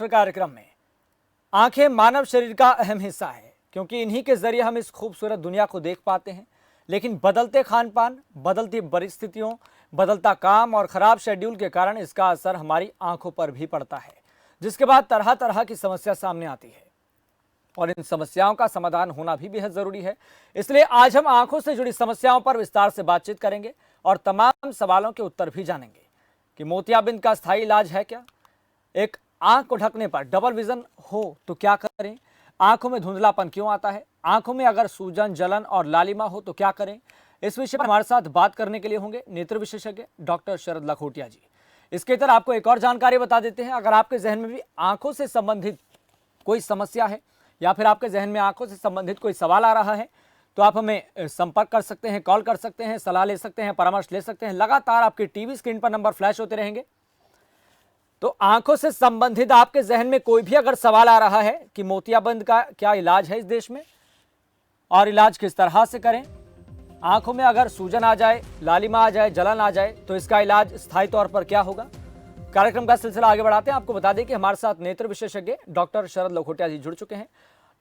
कार्यक्रम में आंखें मानव शरीर का अहम हिस्सा है, क्योंकि इन्हीं के जरिए हम इस खूबसूरत दुनिया को देख पाते हैं। लेकिन बदलते खान पान, बदलती परिस्थितियों, बदलता काम और खराब शेड्यूल के कारण इसका असर हमारी आंखों पर भी पड़ता है, जिसके बाद तरह तरह की समस्या सामने आती है और इन समस्याओं का समाधान होना भी बेहद जरूरी है। इसलिए आज हम आंखों से जुड़ी समस्याओं पर विस्तार से बातचीत करेंगे और तमाम सवालों के उत्तर भी जानेंगे कि मोतियाबिंद का स्थायी इलाज है क्या, एक आंख को ढकने पर डबल विजन हो तो क्या करें, आंखों में धुंधलापन क्यों आता है, आंखों में अगर सूजन, जलन और लालिमा हो तो क्या करें। इस विषय पर हमारे साथ बात करने के लिए होंगे नेत्र विशेषज्ञ डॉक्टर शरद लखोटिया जी। इसके तरह आपको एक और जानकारी बता देते हैं, अगर आपके जहन में भी आंखों से संबंधित कोई समस्या है या फिर आपके जहन में आंखों से संबंधित कोई सवाल आ रहा है तो आप हमें संपर्क कर सकते हैं, कॉल कर सकते हैं, सलाह ले सकते हैं, परामर्श ले सकते हैं। लगातार आपके टीवी स्क्रीन पर नंबर फ्लैश होते रहेंगे। तो आंखों से संबंधित आपके जहन में कोई भी अगर सवाल आ रहा है कि मोतियाबिंद का क्या इलाज है इस देश में और इलाज किस तरह से करें, आंखों में अगर सूजन आ जाए, लालिमा आ जाए, जलन आ जाए तो इसका इलाज स्थायी तौर पर क्या होगा। कार्यक्रम का सिलसिला आगे बढ़ाते हैं। आपको बता दें कि हमारे साथ नेत्र विशेषज्ञ डॉक्टर शरद लखोटिया जी जुड़ चुके हैं।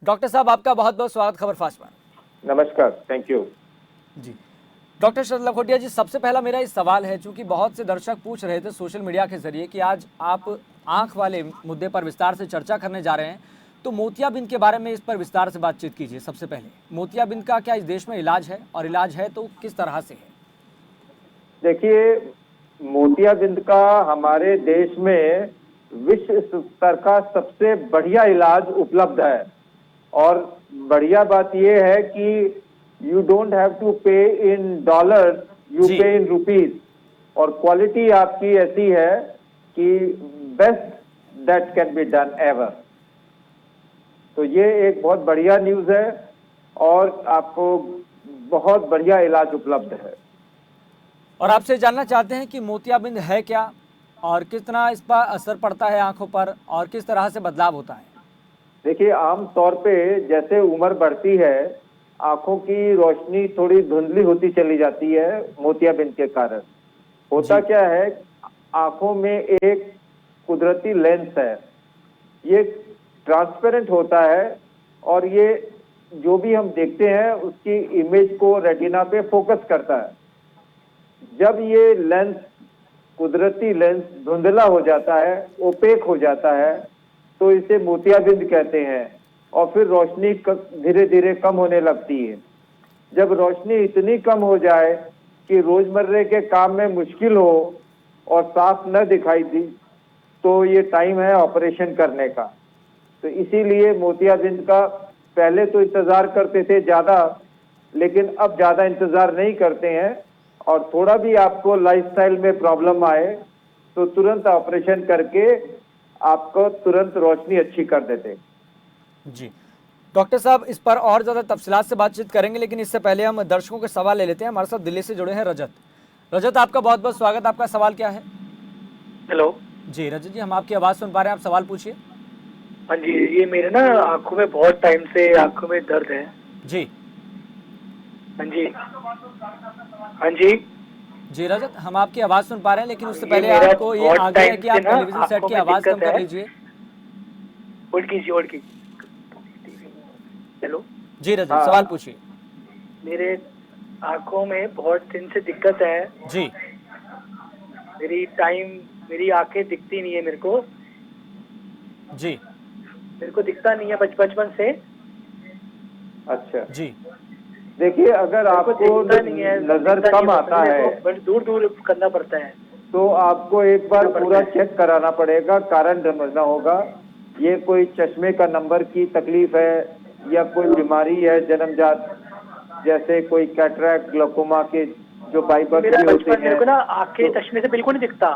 डॉक्टर साहब, आपका बहुत बहुत स्वागत खबर फास्ट पर। नमस्कार, थैंक यू जी। डॉक्टर शरद लखोटिया जी, सबसे पहला मेरा ये सवाल है, चूंकि बहुत से दर्शक पूछ रहे थे सोशल मीडिया के जरिए कि आज आप आंख वाले मुद्दे पर विस्तार से चर्चा करने जा रहे हैं, तो मोतियाबिंद के बारे में इस पर विस्तार से बातचीत कीजिए। सबसे पहले मोतियाबिंद का क्या इस देश में इलाज है, और इलाज है तो किस तरह से है। देखिए, मोतियाबिंद का हमारे देश में विश्व स्तर का सबसे बढ़िया इलाज उपलब्ध है। और बढ़िया बात यह है कि यू डोंट हैव टू पे इन डॉलर, यू पे इन रुपीज। और क्वालिटी आपकी ऐसी है कि best that can be done ever. तो ये एक बहुत बढ़िया न्यूज है और आपको बहुत बढ़िया इलाज उपलब्ध है। और आपसे जानना चाहते हैं कि मोतियाबिंद है क्या और कितना इस पर असर पड़ता है आंखों पर और किस तरह से बदलाव होता है। देखिए, आम तौर पे जैसे उम्र बढ़ती है आंखों की रोशनी थोड़ी धुंधली होती चली जाती है मोतियाबिंद के कारण। होता क्या है, आंखों में एक कुदरती लेंस है, ये ट्रांसपेरेंट होता है और ये जो भी हम देखते हैं उसकी इमेज को रेटिना पे फोकस करता है। जब ये लेंस, कुदरती लेंस धुंधला हो जाता है, ओपेक हो जाता है, तो इसे मोतियाबिंद कहते हैं और फिर रोशनी धीरे धीरे कम होने लगती है। जब रोशनी इतनी कम हो जाए कि रोजमर्रे के काम में मुश्किल हो और साफ न दिखाई दी, तो ये टाइम है ऑपरेशन करने का। तो इसीलिए मोतियाबिंद का पहले तो इंतजार करते थे ज्यादा, लेकिन अब ज्यादा इंतजार नहीं करते हैं। और थोड़ा भी आपको लाइफस्टाइल में प्रॉब्लम आए तो तुरंत ऑपरेशन करके आपको तुरंत रोशनी अच्छी कर देते। जी डॉक्टर साहब, इस पर और ज़्यादा तफसीलात से बातचीत करेंगे, लेकिन इससे पहले हम दर्शकों के सवाल ले लेते हैं। हमारे साथ दिल्ली से जुड़े हैं रजत। रजत, आपका बहुत बहुत स्वागत। आपका सवाल क्या है। हेलो जी रजत जी, हम आपकी आवाज़ सुन पा रहे हैं, आप सवाल पूछिए। हाँ जी, ये मेरे ना आंखों में बहुत टाइम से आंखों में दर्द है। जी हाँ जी, हाँ जी जी रजत, हम आपकी आवाज़ सुन पा रहे हैं, लेकिन उससे ये पहले मेरा आपको ये बहुत आगे है टाइम कि से आप ना टेलीविजन सेट आंखों की में आवाज़ कम दिक्कत कर है। लीजिए। होल्ड कीजिए, होल्ड कीजिए। हेलो जी रजत, हाँ। सवाल पूछिए। मेरे आंखों में बहुत दिन से दिक्कत है। जी मेरी आंखें दिखती नहीं है मेरे को जी दिखता नहीं है बचपन से। अच्छा जी देखिए, अगर मेरे को आपको दिखता नहीं है, नजर दिखता कम नहीं आता है बट दूर दूर करना पड़ता है। तो आपको एक बार पूरा चेक कराना पड़ेगा, कारण समझना होगा। ये कोई चश्मे का नंबर की तकलीफ है या कोई बीमारी है जन्मजात, जैसे कोई कैटरैक्ट, ग्लाकोमा के जो बाइबर्स मेरा भी होते बचपन, मेरे हैं। को ना आंखें चश्मे से बिल्कुल नहीं दिखता।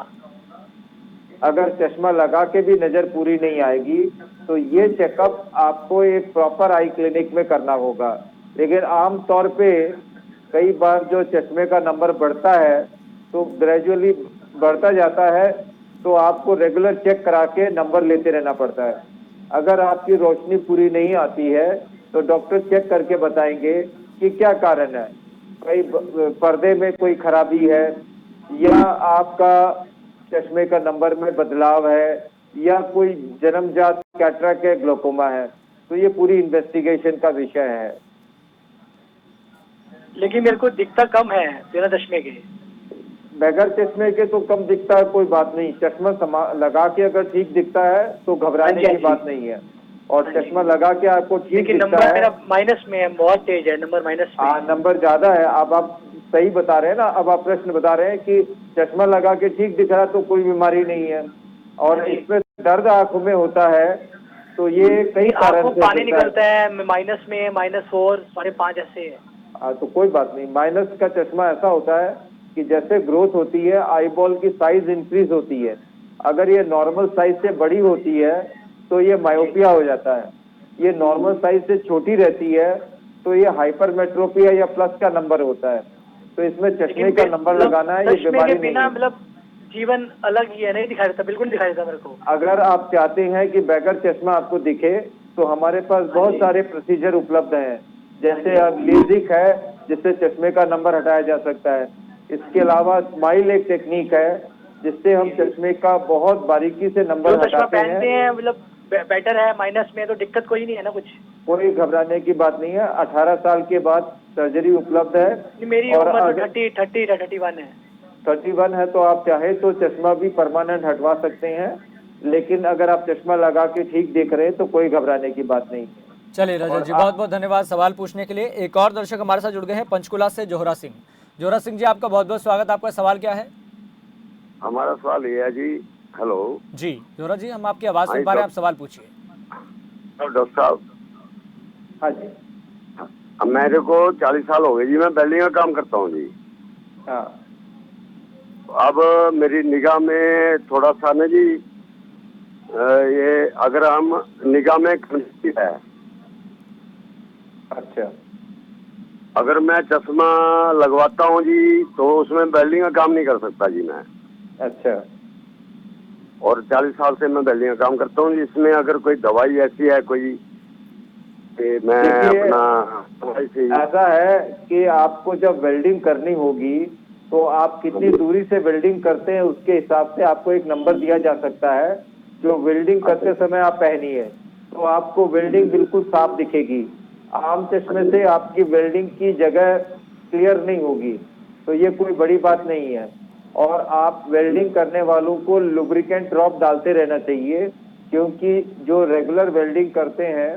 अगर चश्मा लगा के भी नजर पूरी नहीं आएगी तो ये चेकअप आपको एक प्रॉपर आई क्लिनिक में करना होगा। लेकिन आम तौर पे कई बार जो चश्मे का नंबर बढ़ता है तो ग्रेजुअली बढ़ता जाता है, तो आपको रेगुलर चेक करा के नंबर लेते रहना पड़ता है। अगर आपकी रोशनी पूरी नहीं आती है तो डॉक्टर चेक करके बताएंगे कि क्या कारण है। कई पर्दे में कोई खराबी है या आपका चश्मे का नंबर में बदलाव है या कोई जन्मजात कैटरेक्ट है, ग्लोकोमा है, तो ये पूरी इन्वेस्टिगेशन का विषय है। लेकिन मेरे को दिखता कम है बिना चश्मे के। बगैर चश्मे के तो कम दिखता है, कोई बात नहीं। चश्मा लगा के अगर ठीक दिखता है तो घबराने की बात नहीं है। और चश्मा लगा के आपको ठीक दिखता नंबर है। मेरा माइनस में है, बहुत तेज है नंबर, माइनस में। हाँ, नंबर ज्यादा है। अब आप सही बता रहे हैं ना, अब आप प्रश्न बता रहे हैं कि चश्मा लगा के ठीक दिख रहा है तो कोई बीमारी नहीं है। और इसमें दर्द आंखों में होता है तो ये कई कारण से पानी निकलता है, माइनस में, -4, 5.5 ऐसे है। हाँ, तो कोई बात नहीं। माइनस का चश्मा ऐसा होता है कि जैसे ग्रोथ होती है, आईबॉल की साइज इंक्रीज होती है। अगर ये नॉर्मल साइज से बड़ी होती है तो ये मायोपिया हो जाता है। ये नॉर्मल साइज से छोटी रहती है तो ये हाइपरमेट्रोपिया या प्लस का नंबर होता है। तो इसमें चश्मे का नंबर लगाना है, ये बीमारी नहीं है। मतलब जीवन अलग ही है, नहीं दिखाई देता, बिल्कुल दिखाई देता मेरे को। अगर आप चाहते हैं कि बगैर चश्मा आपको दिखे तो हमारे पास बहुत सारे प्रोसीजर उपलब्ध हैं। जैसे अब लेजिक है, जिससे चश्मे का नंबर हटाया जा सकता है। इसके अलावा स्माइल एक टेक्निक है जिससे हम चश्मे का बहुत बारीकी से नंबर हटाते हैं। मतलब बेटर है, माइनस में तो दिक्कत कोई नहीं है ना कुछ। कोई घबराने की बात नहीं है। 18 साल के बाद सर्जरी उपलब्ध है। मेरी उम्र तो 31 है। 31 है तो आप चाहे तो चश्मा भी परमानेंट हटवा सकते हैं, लेकिन अगर आप चश्मा लगा के ठीक देख रहे हैं तो कोई घबराने की बात नहीं है। चलिए रजत जी, बहुत बहुत धन्यवाद सवाल पूछने के लिए। एक और दर्शक हमारे साथ जुड़ गए हैं पंचकुला से, जोहरा सिंह। जोहरा सिंह जी, आपका बहुत बहुत स्वागत। आपका सवाल क्या है? हमारा सवाल ये है जी। हेलो जी जोहरा जी, हम आपकी आवाज सुन पा रहे हैं, आप सवाल पूछिए। डॉक्टर साहब। हाँ जी। मेरे को 40 साल हो गए जी, मैं वेल्डिंग का काम करता हूँ जी। हाँ। अब मेरी निगाह में थोड़ा सा ना जी, ये अगर हम निगाह में कमजोरी है। अच्छा। अगर मैं चश्मा लगवाता हूँ जी तो उसमें वेल्डिंग का काम नहीं कर सकता जी मैं। अच्छा। और 40 साल से मैं वेल्डिंग का काम करता हूँ जी। इसमें अगर कोई दवाई ऐसी है कोई कि मैं अपना दवाई से ऐसा है कि आपको जब वेल्डिंग करनी होगी तो आप कितनी दूरी से वेल्डिंग करते हैं उसके हिसाब से आपको एक नंबर दिया जा सकता है जो वेल्डिंग करते समय आप पहनिए, तो आपको वेल्डिंग बिल्कुल साफ दिखेगी। आम चश्मे से आपकी वेल्डिंग की जगह क्लियर नहीं होगी, तो ये कोई बड़ी बात नहीं है। और आप वेल्डिंग करने वालों को लुब्रिकेंट ड्रॉप डालते रहना चाहिए, क्योंकि जो रेगुलर वेल्डिंग करते हैं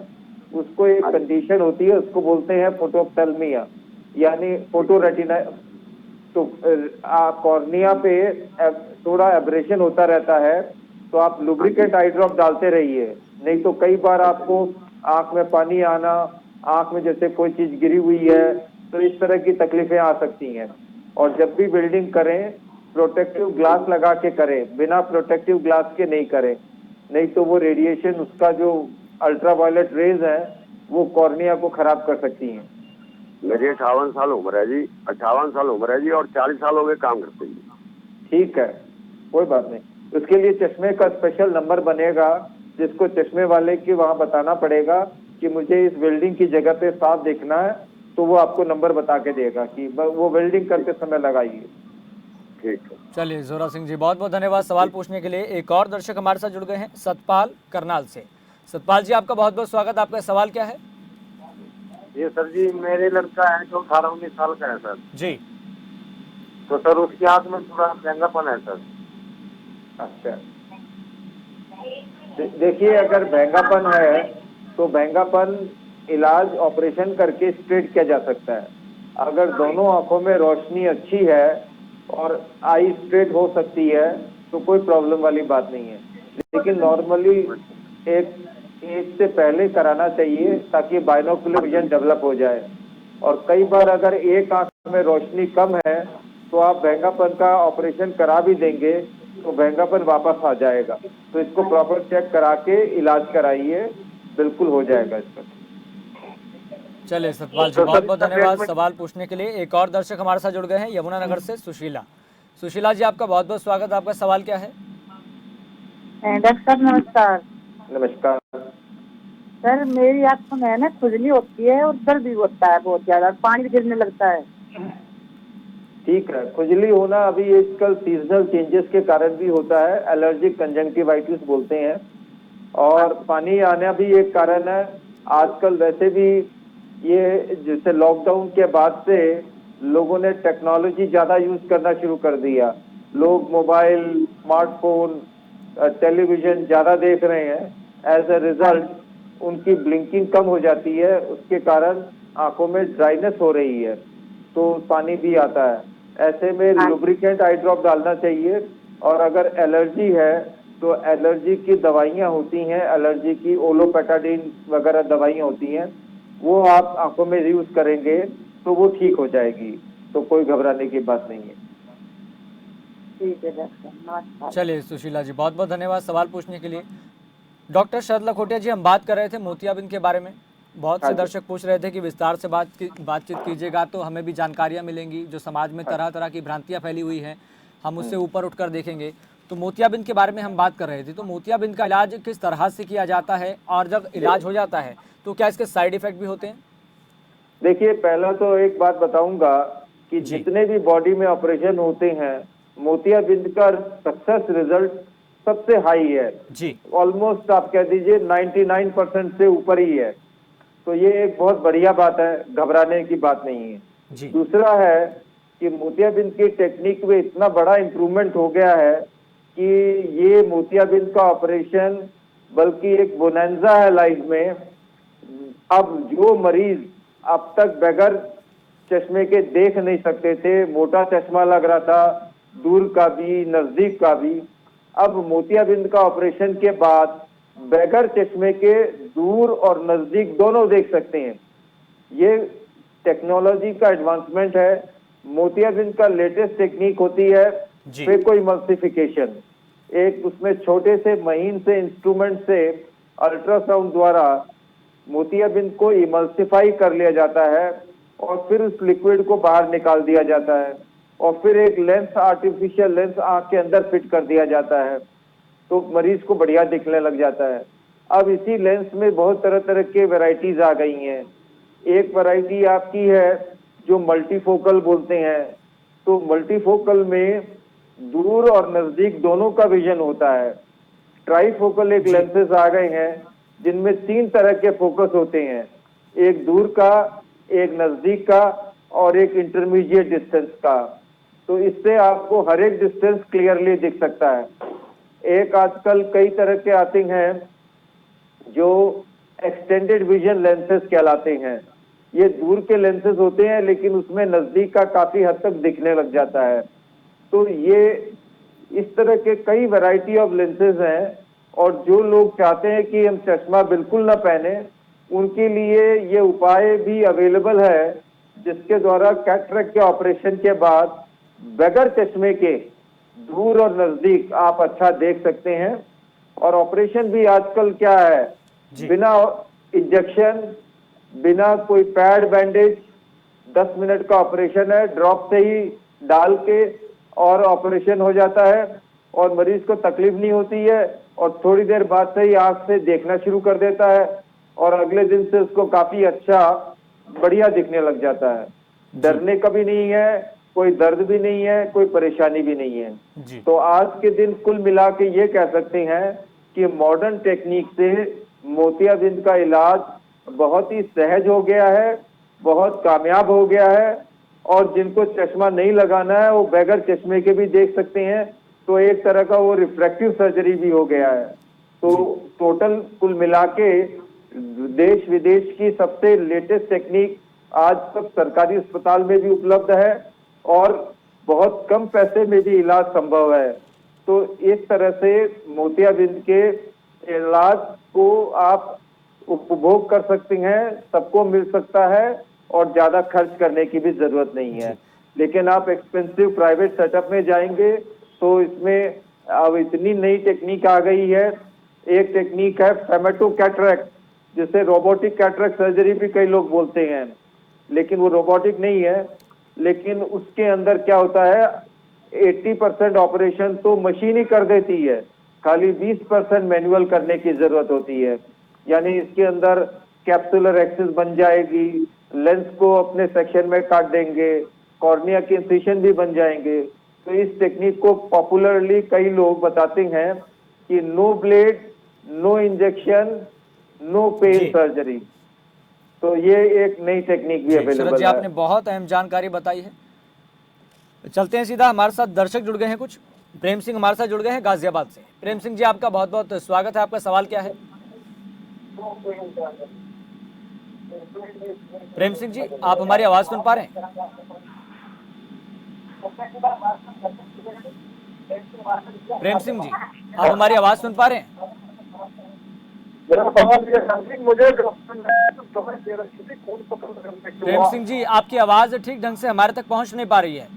उसको एक कंडीशन होती है, उसको बोलते हैं फोटोऑप्थेल्मिया, यानी फोटो रेटिना। तो कॉर्निया पे थोड़ा एब्रेशन होता रहता है, तो आप लुब्रिकेंट आई ड्रॉप डालते रहिए, नहीं तो कई बार आपको आंख में पानी आना, आंख में जैसे कोई चीज गिरी हुई है, तो इस तरह की तकलीफें आ सकती हैं। और जब भी वेल्डिंग करें प्रोटेक्टिव ग्लास लगा के करें, बिना प्रोटेक्टिव ग्लास के नहीं करें, नहीं तो वो रेडिएशन, उसका जो अल्ट्रावायलेट रेज है वो कॉर्निया को खराब कर सकती हैं। मेरी 58 साल उम्र है जी। 58 साल उम्र है जी और 40 साल हो गए काम करते हैं। ठीक है, कोई बात नहीं। उसके लिए चश्मे का स्पेशल नंबर बनेगा जिसको चश्मे वाले के वहां बताना पड़ेगा कि मुझे इस वेल्डिंग की जगह पे साफ देखना है, तो वो आपको नंबर बता के देगा कि वो वेल्डिंग करते समय लगाइए। ठीक है। चलिए जोहरा सिंह जी, बहुत बहुत धन्यवाद सवाल पूछने के लिए। एक और दर्शक हमारे साथ जुड़ गए हैं, सतपाल करनाल से। सतपाल जी, आपका बहुत बहुत स्वागत। आपका सवाल क्या है? ये सर जी, मेरे लड़का है जो 18-19 साल का है सर जी। तो सर उसकी आंख में थोड़ा महंगापन है सर। अच्छा, देखिए, अगर महंगापन है तो महंगापन इलाज ऑपरेशन करके स्ट्रेट किया जा सकता है। अगर दोनों आंखों में रोशनी अच्छी है और आई स्ट्रेट हो सकती है तो कोई प्रॉब्लम वाली बात नहीं है, लेकिन नॉर्मली एक एज से पहले कराना चाहिए ताकि बाइनोकुलर विजन डेवलप हो जाए। और कई बार अगर एक आंख में रोशनी कम है तो आप महंगापन का ऑपरेशन करा भी देंगे तो महंगापन वापस आ जाएगा। तो इसको प्रॉपर चेक करा के इलाज कराइए, बिल्कुल हो जाएगा इसका। चलिए सतपाल जी, बहुत बहुत धन्यवाद सवाल पूछने के लिए। एक और दर्शक हमारे साथ जुड़ गए हैं, यमुनानगर से सुशीला। सुशीला जी, आपका बहुत बहुत स्वागत। आपका सवाल क्या है? डॉक्टर साहब नमस्कार। नमस्कार। सर मेरी आंखों में ना खुजली होती है और दर्द भी होता है बहुत ज्यादा, पानी भी गिरने लगता है। ठीक है, खुजली होना अभी आजकल सीजनल चेंजेस के कारण भी होता है, एलर्जिक कंजंक्टिवाइटिस बोलते हैं। और पानी आना भी एक कारण है। आजकल वैसे भी ये जैसे लॉकडाउन के बाद से लोगों ने टेक्नोलॉजी ज्यादा यूज करना शुरू कर दिया। लोग मोबाइल, स्मार्टफोन, टेलीविजन ज्यादा देख रहे हैं। एज ए रिजल्ट उनकी ब्लिंकिंग कम हो जाती है, उसके कारण आंखों में ड्राइनेस हो रही है, तो पानी भी आता है। ऐसे में लुब्रिकेंट आई ड्रॉप डालना चाहिए। और अगर एलर्जी है तो एलर्जी की दवाइयां होती हैं, एलर्जी की ओलोपेटाडिन वगैरह दवाइयां होती हैं, वो आप आंखों में यूज करेंगे तो वो ठीक हो जाएगी, तो कोई घबराने की बात नहीं है। ठीक है डॉक्टर, नमस्कार। चलिए सुशीला जी, बहुत बहुत धन्यवाद सवाल पूछने के लिए। डॉक्टर शरद लखोटिया जी, हम बात कर रहे थे मोतियाबिंद के बारे में। बहुत से हाँ जी। दर्शक पूछ रहे थे कि विस्तार से बातचीत कीजिएगा तो हमें भी जानकारियां मिलेंगी। जो समाज में तरह तरह की भ्रांतियां फैली हुई हैं, हम उससे ऊपर उठकर देखेंगे। तो मोतियाबिंद के बारे में हम बात कर रहे थे। तो मोतियाबिंद का इलाज किस तरह से किया जाता है, और जब इलाज हो जाता है तो क्या इसके साइड इफेक्ट भी होते हैं? देखिए, पहला तो एक बात बताऊंगा कि जी। जितने भी बॉडी में ऑपरेशन होते हैं, मोतियाबिंद का सक्सेस रिजल्ट सबसे हाई है। जी ऑलमोस्ट आप कह दीजिए 99% से ऊपर ही है। तो ये एक बहुत बढ़िया बात है, घबराने की बात नहीं है। जी दूसरा है कि मोतियाबिंद की टेक्निक में इतना बड़ा इम्प्रूवमेंट हो गया है कि ये मोतियाबिंद का ऑपरेशन बल्कि एक बोनेंजा है लाइफ में। अब जो मरीज अब तक बगैर चश्मे के देख नहीं सकते थे, मोटा चश्मा लग रहा था, दूर का भी नजदीक का भी, अब मोतियाबिंद का ऑपरेशन के बाद बगैर चश्मे के दूर और नजदीक दोनों देख सकते हैं। ये टेक्नोलॉजी का एडवांसमेंट है। मोतियाबिंद का लेटेस्ट टेक्निक होती है जी। Phaco emulsification. एक उसमें छोटे से महीन से इंस्ट्रूमेंट से अल्ट्रासाउंड द्वारा मोतियाबिंद को इमल्सिफाई कर लिया जाता है और फिर उस लिक्विड को बाहर निकाल दिया जाता है और फिर एक लेंस, आर्टिफिशियल लेंस आंख के अंदर फिट कर दिया जाता है, तो मरीज को बढ़िया दिखने लग जाता है। अब इसी लेंस में बहुत तरह तरह के वैरायटीज आ गई हैं। एक वैरायटी आपकी है जो मल्टीफोकल बोलते हैं। तो मल्टीफोकल में दूर और नजदीक दोनों का विजन होता है। ट्राईफोकल एक लेंसेज आ गए हैं जिनमें 3 तरह के फोकस होते हैं, एक दूर का, एक नजदीक का और एक इंटरमीडिएट डिस्टेंस का। तो इससे आपको हर एक डिस्टेंस क्लियरली दिख सकता है। एक आजकल कई तरह के आते हैं जो एक्सटेंडेड विजन लेंसेज कहलाते हैं। ये दूर के लेंसेज होते हैं लेकिन उसमें नजदीक का काफी हद तक दिखने लग जाता है। तो ये इस तरह के कई वैरायटी ऑफ लेंसेज हैं और जो लोग चाहते हैं कि हम चश्मा बिल्कुल ना पहने, उनके लिए ये उपाय भी अवेलेबल है जिसके द्वारा कैटरेक्ट के ऑपरेशन के बाद बगैर चश्मे के दूर और नजदीक आप अच्छा देख सकते हैं। और ऑपरेशन भी आजकल क्या है, बिना इंजेक्शन, बिना कोई पैड बैंडेज, 10 मिनट का ऑपरेशन है, ड्रॉप से ही डाल के और ऑपरेशन हो जाता है और मरीज को तकलीफ नहीं होती है और थोड़ी देर बाद से ही आंख से देखना शुरू कर देता है और अगले दिन से उसको काफी अच्छा बढ़िया दिखने लग जाता है। डरने का भी नहीं है, कोई दर्द भी नहीं है, कोई परेशानी भी नहीं है। जी। तो आज के दिन कुल मिला के ये कह सकते हैं कि मॉडर्न टेक्निक से मोतियाबिंद का इलाज बहुत ही सहज हो गया है, बहुत कामयाब हो गया है और जिनको चश्मा नहीं लगाना है वो बगैर चश्मे के भी देख सकते हैं। तो एक तरह का वो रिफ्रैक्टिव सर्जरी भी हो गया है। तो टोटल कुल मिला के देश विदेश की सबसे लेटेस्ट टेक्निक आज तक सरकारी अस्पताल में भी उपलब्ध है और बहुत कम पैसे में भी इलाज संभव है। तो इस तरह से मोतियाबिंद के इलाज को आप उपभोग कर सकते हैं, सबको मिल सकता है और ज्यादा खर्च करने की भी जरूरत नहीं है। लेकिन आप एक्सपेंसिव प्राइवेट सेटअप में जाएंगे तो इसमें अब इतनी नई टेक्निक आ गई है। एक टेक्निक है फेमेटो कैटरेक्ट, जिसे रोबोटिक कैटरेक्ट सर्जरी भी कई लोग बोलते हैं, लेकिन वो रोबोटिक नहीं है। लेकिन उसके अंदर क्या होता है, 80% ऑपरेशन तो मशीन ही कर देती है, खाली 20% मैनुअल करने की जरूरत होती है। यानी इसके अंदर कैप्सुलर एक्सिस बन जाएगी, लेंस को अपने सेक्शन में काट देंगे, कॉर्निया के इंसिशन भी बन जाएंगे। तो इस टेक्निक को पॉपुलरली कई लोग बताते हैं कि no blade, no injection, no pain जी। सर्जरी। तो ये एक नई टेक्निक भी जी, शरद अवेलेबल जी है। आपने बहुत अहम जानकारी बताई है। चलते हैं सीधा, हमारे साथ दर्शक जुड़ गए हैं कुछ। प्रेम सिंह हमारे साथ जुड़ गए हैं गाजियाबाद से। प्रेम सिंह जी आपका बहुत बहुत स्वागत है, आपका सवाल क्या है? प्रेम सिंह जी आप हमारी आवाज सुन पा रहे हैं? प्रेम सिंह जी आप हमारी आवाज सुन पा रहे हैं? प्रेम सिंह जी आपकी आवाज ठीक ढंग से हमारे तक पहुंच नहीं पा रही है।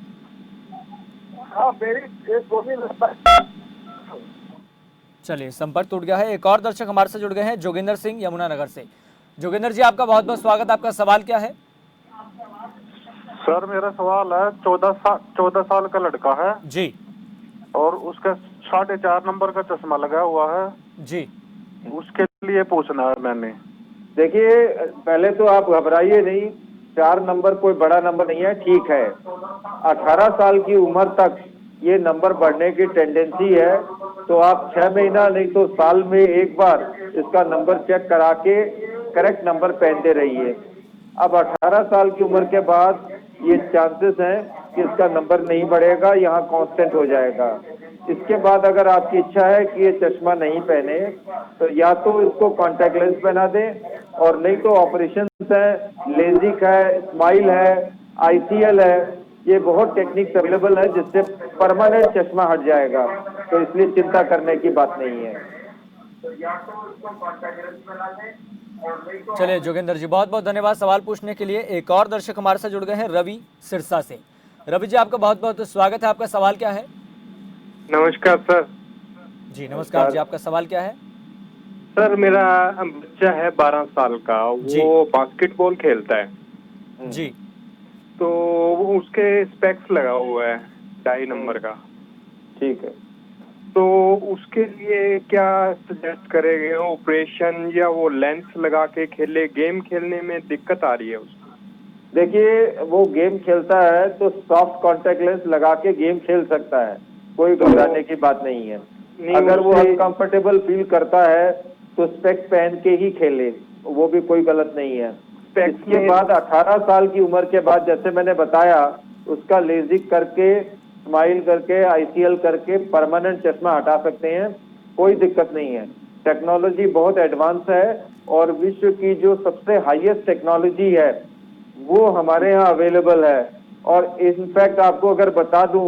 चलिए संपर्क टूट गया है। एक और दर्शक हमारे से जुड़ गए हैं, जोगिंदर सिंह यमुनानगर से। जोगिंदर जी आपका बहुत बहुत स्वागत, आपका सवाल क्या है? सर मेरा सवाल है, 14 साल का लड़का है जी और उसका 4.5 नंबर का चश्मा लगा हुआ है। जी उसके लिए पूछना है मैंने। देखिए पहले तो आप घबराइए नहीं, 4 नंबर कोई बड़ा नंबर नहीं है, ठीक है। 18 साल की उम्र तक ये नंबर बढ़ने की टेंडेंसी है, तो आप 6 महीना नहीं तो साल में एक बार इसका नंबर चेक करा के करेक्ट नंबर पहनते रहिए। अब 18 साल की उम्र के बाद ये चांसेस हैं कि इसका नंबर नहीं बढ़ेगा, यहाँ कांस्टेंट हो जाएगा। इसके बाद अगर आपकी इच्छा है कि ये चश्मा नहीं पहने, तो या तो इसको कॉन्टैक्ट लेंस पहना दें, और नहीं तो ऑपरेशन है, लेजिक है, स्माइल है, आईसीएल है, ये बहुत टेक्निक्स अवेलेबल है जिससे परमानेंट चश्मा हट जाएगा। तो इसलिए चिंता करने की बात नहीं है। चलिए जोगिंदर जी बहुत बहुत धन्यवाद सवाल पूछने के लिए। एक और दर्शक हमारे साथ जुड़ गए हैं, रवि सिरसा से। रवि जी आपका बहुत बहुत स्वागत है, आपका सवाल क्या है? नमस्कार सर। जी नमस्कार जी, आपका सवाल क्या है? सर मेरा बच्चा है 12 साल का, जी। वो बास्केटबॉल खेलता है। जी तो वो उसके स्पेक्स लगा हुआ है 2.5 नंबर का। ठीक है। तो उसके लिए क्या सजेस्ट करेंगे, ऑपरेशन या वो लेंस लगा के खेले? गेम खेलने में दिक्कत आ रही है उसको। देखिए वो गेम खेलता है तो सॉफ्ट कॉन्टैक्ट लेंस लगा के गेम खेल सकता है, कोई घबराने की बात नहीं है। अगर वो अनकंफर्टेबल फील करता है तो स्पेक्स पहन के ही खेले, वो भी कोई गलत नहीं है। इसके बाद 18 साल की उम्र के बाद जैसे मैंने बताया, उसका लेजिक करके, स्माइल करके, आईसीएल करके परमानेंट चश्मा हटा सकते हैं, कोई दिक्कत नहीं है। टेक्नोलॉजी बहुत एडवांस है और विश्व की जो सबसे हाईएस्ट टेक्नोलॉजी है वो हमारे यहाँ अवेलेबल है। और इनफैक्ट आपको अगर बता दूं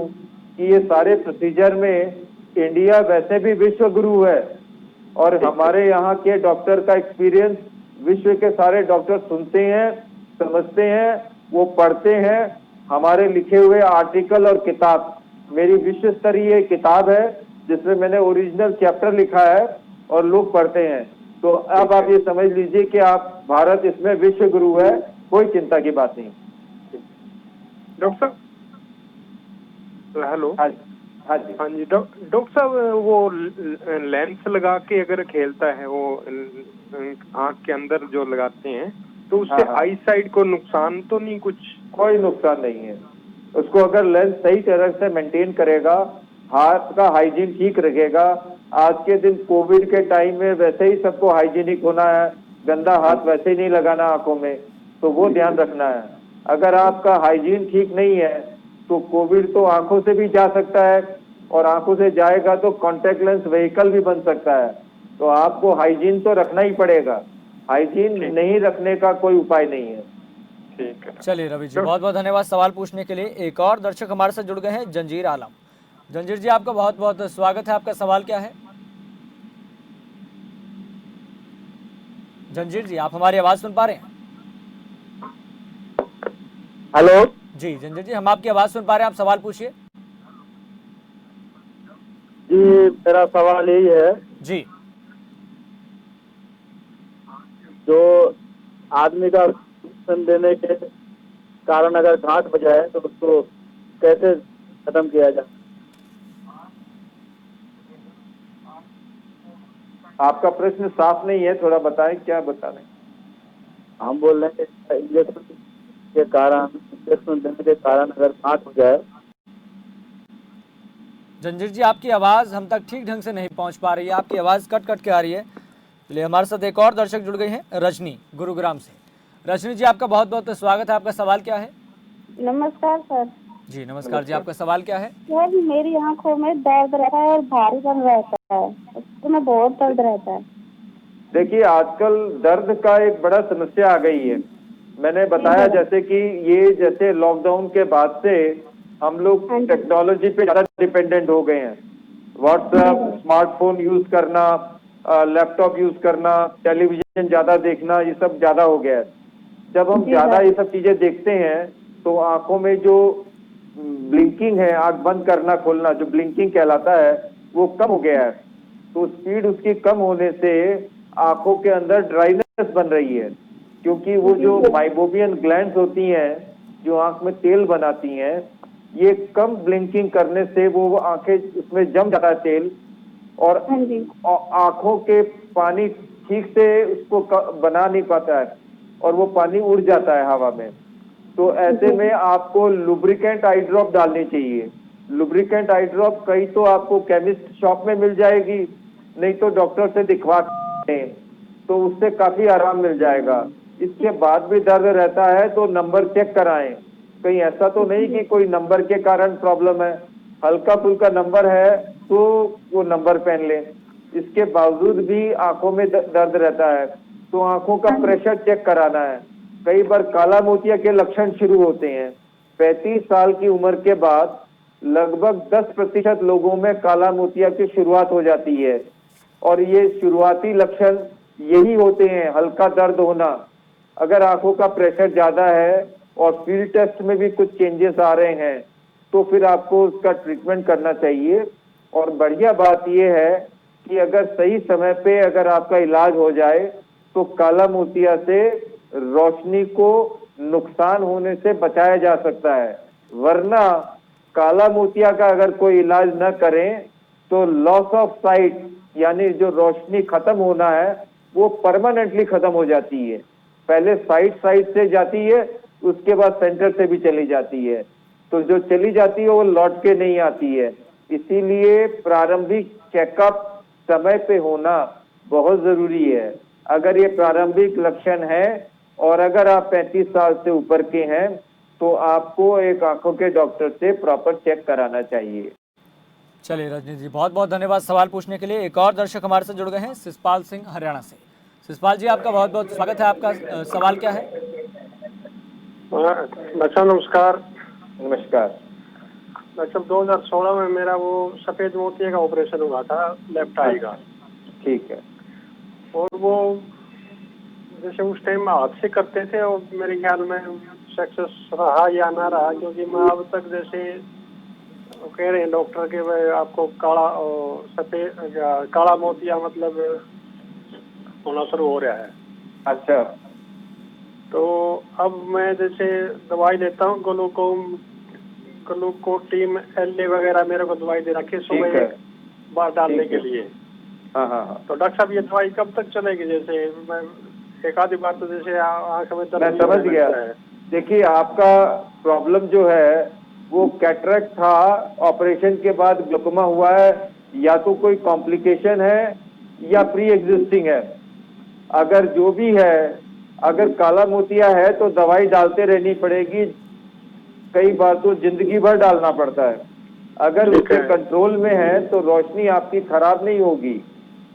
कि ये सारे प्रोसीजर में इंडिया वैसे भी विश्व गुरु है, और हमारे यहाँ के डॉक्टर का एक्सपीरियंस विश्व के सारे डॉक्टर सुनते हैं, समझते हैं, वो पढ़ते हैं। हमारे लिखे हुए आर्टिकल और किताब, मेरी विश्व स्तरीय किताब है जिसमें मैंने ओरिजिनल चैप्टर लिखा है और लोग पढ़ते हैं। तो अब आप ये समझ लीजिए कि आप भारत इसमें विश्व गुरु है, कोई चिंता की बात नहीं। डॉक्टर साहब हेलो। हाँ जी हाँ जी हाँ जी डॉक्टर साहब, वो लेंस लगा के अगर खेलता है, वो आंख के अंदर जो लगाते हैं, तो उससे हाँ। आई साइड को नुकसान तो नहीं कुछ? कोई नुकसान नहीं है। उसको अगर लेंस सही तरह से मेंटेन करेगा, हाथ का हाइजीन ठीक रखेगा। आज के दिन कोविड के टाइम में वैसे ही सबको हाइजीनिक होना है, गंदा हाथ वैसे ही नहीं लगाना आंखों में, तो वो ध्यान रखना है। अगर आपका हाइजीन ठीक नहीं है तो कोविड तो आंखों से भी जा सकता है, और आंखों से जाएगा तो कॉन्टैक्ट लेंस व्हीकल भी बन सकता है। तो आपको हाइजीन तो रखना ही पड़ेगा, हाइजीन नहीं रखने का कोई उपाय नहीं है। ठीक है। चलिए रवि जी बहुत बहुत धन्यवाद सवाल पूछने के लिए। एक और दर्शक हमारे साथ जुड़ गए हैं, जंजीर आलम। जंजीर जी आपका बहुत बहुत स्वागत है, आपका सवाल क्या है? जंजीर जी आप हमारी आवाज सुन पा रहे हैं? हेलो जी जंजीर जी हम आपकी आवाज सुन पा रहे हैं, आप सवाल पूछिए। जी, मेरा सवाल यही है, जी जो आदमी का इंजेक्शन देने के कारण अगर गांठ हो जाए तो उसको कैसे खत्म किया जाए? आपका प्रश्न साफ नहीं है, थोड़ा बताएं क्या बता रहे हैं। हम बोल रहे हैं इंजेक्शन के कारण, इंजेक्शन देने के कारण अगर गांठ हो जाए। जंजीर जी, आपकी आवाज़ हम तक ठीक ढंग से नहीं पहुंच पा रही है, आपकी आवाज़ कट कट के आ रही है। चलिए, हमारे साथ एक और दर्शक जुड़ गए हैं, रजनी गुरुग्राम से। रजनी जी, आपका बहुत बहुत स्वागत है। आपका सवाल क्या है? नमस्कार सर। जी नमस्कार जी, आपका सवाल क्या है? सर मेरी आंखों में दर्द रहता है और भारीपन रहता है, उसमें बहुत दर्द रहता है। देखिए, आजकल दर्द का एक बड़ा समस्या आ गई है। मैंने बताया जैसे कि ये जैसे लॉकडाउन के बाद से हम लोग टेक्नोलॉजी पे ज्यादा डिपेंडेंट हो गए हैं। व्हाट्सएप, स्मार्टफोन यूज करना, लैपटॉप यूज करना, टेलीविजन ज्यादा देखना, ये सब ज्यादा हो गया है। जब हम ज्यादा ये सब चीजें देखते हैं तो आंखों में जो ब्लिंकिंग है, आंख बंद करना खोलना, जो ब्लिंकिंग कहलाता है, वो कम हो गया है। तो स्पीड उसकी कम होने से आंखों के अंदर ड्राइनेस बन रही है, क्योंकि वो जो माइबोबियन ग्लैंड्स होती हैं जो आंख में तेल बनाती हैं, ये कम ब्लिंकिंग करने से वो आंखें उसमें जम जाता है तेल, और आंखों के पानी ठीक से उसको बना नहीं पाता है और वो पानी उड़ जाता है हवा में। तो ऐसे में आपको लुब्रिकेंट आई ड्रॉप डालनी चाहिए। लुब्रिकेंट आई ड्रॉप कहीं तो आपको केमिस्ट शॉप में मिल जाएगी, नहीं तो डॉक्टर से दिखवा दें, तो उससे काफी आराम मिल जाएगा। इसके बाद भी दर्द रहता है तो नंबर चेक कराएं, कहीं ऐसा तो नहीं कि कोई नंबर के कारण प्रॉब्लम है। हल्का फुल्का नंबर है तो वो नंबर पहन लें। इसके बावजूद भी आंखों में दर्द रहता है तो आंखों का प्रेशर चेक कराना है। कई बार काला मोतिया के लक्षण शुरू होते हैं। 35 साल की उम्र के बाद लगभग 10% लोगों में काला मोतिया की शुरुआत हो जाती है, और ये शुरुआती लक्षण यही होते हैं, हल्का दर्द होना। अगर आंखों का प्रेशर ज्यादा है और फील्ड टेस्ट में भी कुछ चेंजेस आ रहे हैं तो फिर आपको उसका ट्रीटमेंट करना चाहिए। और बढ़िया बात यह है कि अगर सही समय पे अगर आपका इलाज हो जाए तो काला मोतिया से रोशनी को नुकसान होने से बचाया जा सकता है। वरना काला मोतिया का अगर कोई इलाज न करें तो लॉस ऑफ साइट, यानी जो रोशनी खत्म होना है, वो परमानेंटली खत्म हो जाती है। पहले साइड से जाती है, उसके बाद सेंटर से भी चली जाती है। तो जो चली जाती है वो लौट के नहीं आती है। इसीलिए प्रारंभिक चेकअप समय पे होना बहुत जरूरी है। अगर ये प्रारंभिक लक्षण है और अगर आप 35 साल से ऊपर के हैं तो आपको एक आंखों के डॉक्टर से प्रॉपर चेक कराना चाहिए। चलिए रजनी जी, बहुत बहुत धन्यवाद सवाल पूछने के लिए। एक और दर्शक हमारे साथ जुड़ गए हैं, शिषपाल सिंह हरियाणा से। शिषपाल जी, आपका बहुत बहुत स्वागत है। आपका सवाल क्या है? डॉक्टर नमस्कार। नमस्कार। डॉक्टर 2016 में मेरा वो सफेद मोतिया का ऑपरेशन हुआ था, लेफ्ट आई का। ठीक है। और वो जैसे उस टाइम हाथ से करते थे और मेरे ख्याल में सक्सेस रहा या ना रहा, क्योंकि मैं अब तक जैसे कह रहे हैं डॉक्टर के भाई आपको काला और सफेद काला मोतिया मतलब होना शुरू हो रहा है। अच्छा। तो अब मैं जैसे दवाई लेता हूँ, ग्लूकोटीम एल वगैरह मेरे को दवाई दे रखी सुबह एक बार डालने के लिए। हाँ। तो डॉक्टर साहब ये दवाई कब तक चलेगी? जैसे मैं एक आधी बार तो जैसे आंख में दर्द, मैं समझ गया। देखिए, आपका प्रॉब्लम जो है वो कैटरेक्ट था, ऑपरेशन के बाद ग्लूकोमा हुआ है, या तो कोई कॉम्प्लिकेशन है या प्री एग्जिस्टिंग है। अगर जो भी है, अगर काला मोतिया है तो दवाई डालते रहनी पड़ेगी, कई बार तो जिंदगी भर डालना पड़ता है। अगर उसके कंट्रोल में है तो रोशनी आपकी खराब नहीं होगी,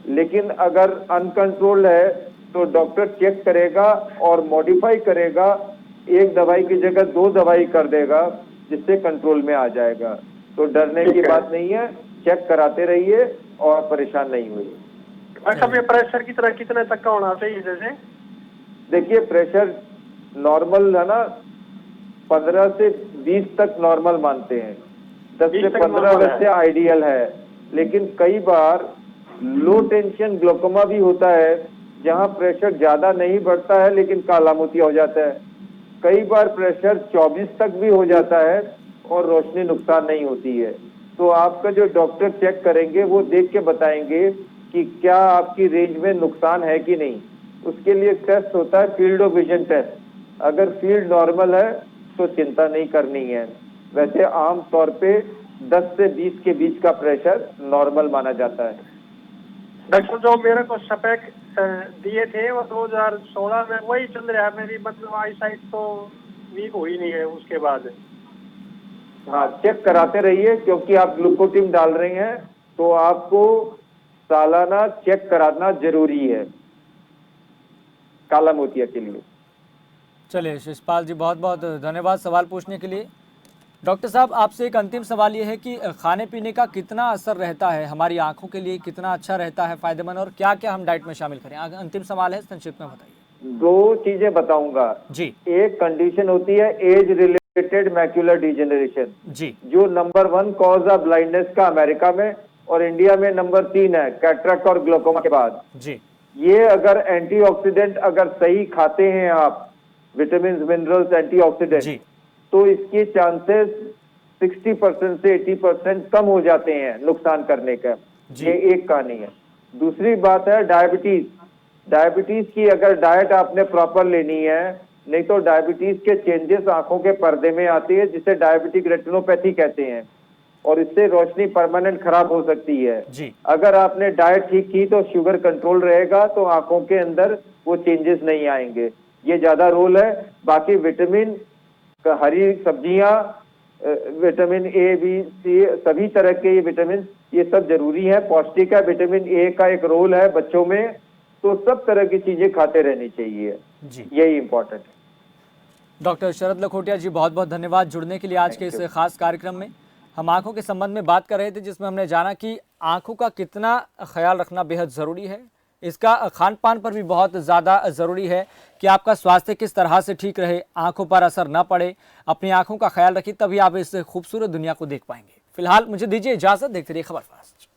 लेकिन अगर अनकंट्रोल्ड है तो डॉक्टर चेक करेगा और मॉडिफाई करेगा, एक दवाई की जगह 2 दवाई कर देगा, जिससे कंट्रोल में आ जाएगा। तो डरने की बात नहीं है, चेक कराते रहिए और परेशान नहीं हुई। डॉक्टर ये प्रेशर की तरह कितने तक का होना चाहिए? जैसे देखिए, प्रेशर नॉर्मल है ना, 15 से 20 तक नॉर्मल मानते हैं, 10 से 15 वैसे आइडियल है। लेकिन कई बार लो टेंशन ग्लूकोमा भी होता है, जहां प्रेशर ज्यादा नहीं बढ़ता है लेकिन काला मोतिया हो जाता है। कई बार प्रेशर 24 तक भी हो जाता है और रोशनी नुकसान नहीं होती है। तो आपका जो डॉक्टर चेक करेंगे वो देख के बताएंगे कि क्या आपकी रेंज में नुकसान है कि नहीं। उसके लिए टेस्ट होता है, फील्ड ऑफ विजन टेस्ट। अगर फील्ड नॉर्मल है तो चिंता नहीं करनी है। वैसे आम तौर पे 10 से 20 के बीच का प्रेशर नॉर्मल माना जाता है। डॉक्टर जो मेरे को स्पेक दिए थे वो 2016 में वही चल रहा है मेरी, मतलब आई साइट तो वीक हुई नहीं है उसके बाद। हाँ, चेक कराते रहिए, क्योंकि आप ग्लूकोटिन डाल रहे हैं तो आपको सालाना चेक कराना जरूरी है काला मोतिया के लिए। चलिए शिषपाल जी, बहुत बहुत धन्यवाद सवाल पूछने के लिए। डॉक्टर साहब, आपसे एक अंतिम सवाल ये है कि खाने पीने का कितना असर रहता है हमारी आंखों के लिए, कितना अच्छा रहता है, फायदेमंद, और क्या क्या हम डाइट में शामिल करें? अंतिम सवाल है, संक्षिप्त में बताइए। 2 चीजें बताऊंगा जी एक कंडीशन होती है एज रिलेटेड मैक्यूलर डिजेनरेशन, जी जो नंबर 1 कॉज ऑफ ब्लाइंडनेस का अमेरिका में और इंडिया में नंबर 3 है, कैटरेक्ट और ग्लोकोमा के बाद। जी ये अगर एंटीऑक्सीडेंट अगर सही खाते हैं आप, विटामिन मिनरल्स एंटीऑक्सीडेंट, जी तो इसके चांसेस 60% से 80% कम हो जाते हैं नुकसान करने का। जी। ये एक कहानी है। दूसरी बात है डायबिटीज। डायबिटीज की अगर डाइट आपने प्रॉपर लेनी है, नहीं तो डायबिटीज के चेंजेस आंखों के पर्दे में आती है, जिसे डायबिटिक रेटिनोपैथी कहते हैं, और इससे रोशनी परमानेंट खराब हो सकती है। जी अगर आपने डाइट ठीक की तो शुगर कंट्रोल रहेगा, तो आंखों के अंदर वो चेंजेस नहीं आएंगे। ये ज्यादा रोल है। बाकी विटामिन, हरी सब्जियां, विटामिन ए बी सी, सभी तरह के ये विटामिन, ये सब जरूरी है, पौष्टिक है। विटामिन ए का एक रोल है बच्चों में, तो सब तरह की चीजें खाते रहनी चाहिए, जी। यही इंपॉर्टेंट है। डॉक्टर शरद लखोटिया जी, बहुत बहुत धन्यवाद जुड़ने के लिए आज के इस खास कार्यक्रम में। हम आंखों के संबंध में बात कर रहे थे, जिसमें हमने जाना कि आंखों का कितना ख्याल रखना बेहद ज़रूरी है। इसका खान पान पर भी बहुत ज़्यादा ज़रूरी है कि आपका स्वास्थ्य किस तरह से ठीक रहे, आंखों पर असर न पड़े। अपनी आंखों का ख्याल रखिए, तभी आप इस खूबसूरत दुनिया को देख पाएंगे। फिलहाल मुझे दीजिए इजाज़त, देखते रहिए खबर फास्ट।